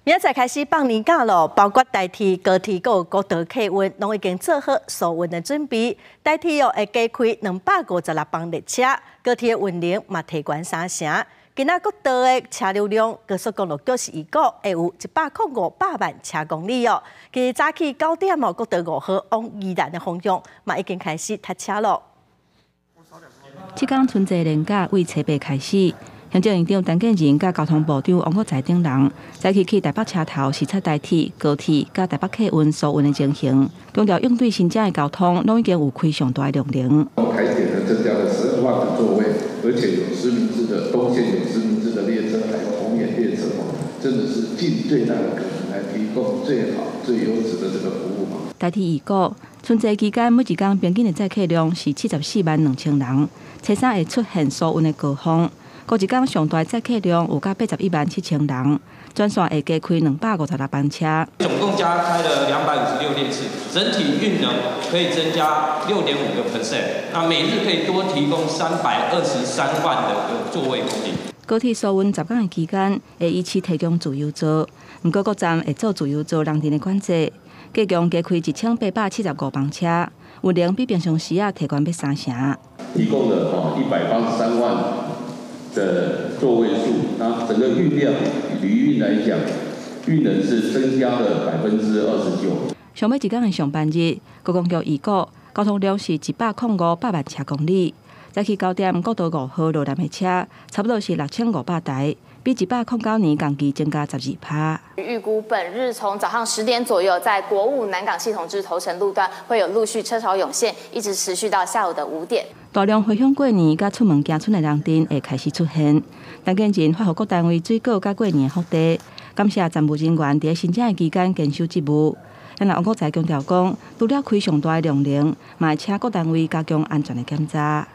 明仔载开始放年假咯，包括台铁、高铁、各道客运，拢已经做好疏运的准备。台铁会加开256班列车，高铁的运量嘛提悬3成。今仔各道的车流量，高速公路92个会有105万车公里哦。今日早起9点哦，国道5号往宜兰的方向嘛已经开始塞车咯。这天春节连假为初八开始。行政院长陈建仁甲交通部长王国材等人早起去台北车头视察台铁、高铁甲台北客运疏运的情形，强调应对新增的交通，拢已经有开上大的量能。台铁呢增加了12万个座位，而且有实名制的东线有实名制的列车，还有红眼列车真的是尽最大的可能来提供最好、最优质的这个服务嘛。台铁预估，春节期间每一天平均的载客量是74万2千人，初三会出现疏运的高峰。过一天上大载客量有到81万7千人，专线会加开256班车。总共加开了256列次，整体运能可以增加6.5%，那每日可以多提供323万的座位公里。高铁疏运10天的期间，会依次提供自由座，不过各站会做自由座人阵的管制，加强加开1875班车，运量比平常时提悬要3成。提供了183万的座位数，那整个运量旅运来讲，运能是增加了29%。上尾一天的上班日，高公局预估交通量是105万车公里。早起9点，国道5号路南的车差不多是6500台，比109年同期增加12%。预估本日从早上10点左右，在国务南港系统至头城路段会有陆续车潮涌现，一直持续到下午的5点。大量回乡过年甲出门行村的人阵会开始出现。陈建仁发予各单位水果甲过年的福利，感谢站务人员伫新正的期间坚守职务。咱王国材强调讲，除了开上大的量能，嘛会请各单位加强安全的检查。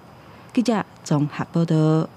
记者综合报道。